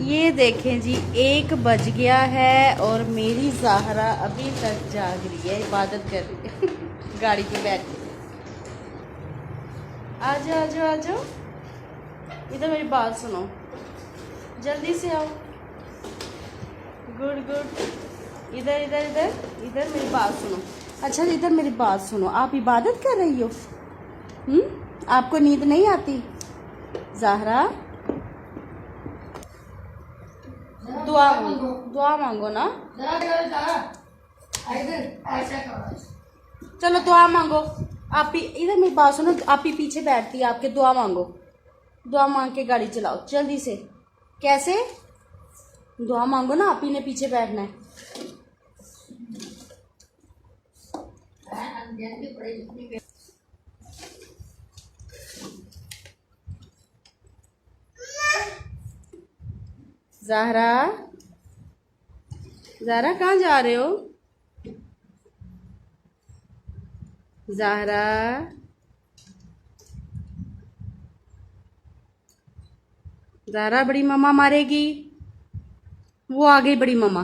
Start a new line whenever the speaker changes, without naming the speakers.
ये देखें जी, 1 बज गया है और मेरी ज़ाहरा अभी तक जाग रही है, इबादत कर रही है गाड़ी पे बैठ के। आ जाओ आ जाओ आ जाओ, इधर मेरी बात सुनो, जल्दी से आओ। गुड गुड, इधर इधर इधर इधर मेरी बात सुनो। अच्छा इधर मेरी बात सुनो, आप इबादत कर रही हो? आपको नींद नहीं आती? ज़ाहरा दुआ मांगो ना। चलो दुआ मांगो। आप ही इधर मेरी बात सुनो, आप ही पीछे बैठती है आपके, दुआ मांगो। दुआ मांग के गाड़ी चलाओ जल्दी से। कैसे? दुआ मांगो ना, आप ही ने पीछे बैठना है। ज़ाहरा, ज़ाहरा कहाँ जा रहे हो? ज़ाहरा, ज़ाहरा बड़ी मम्मा मारेगी। वो आ गई बड़ी मम्मा।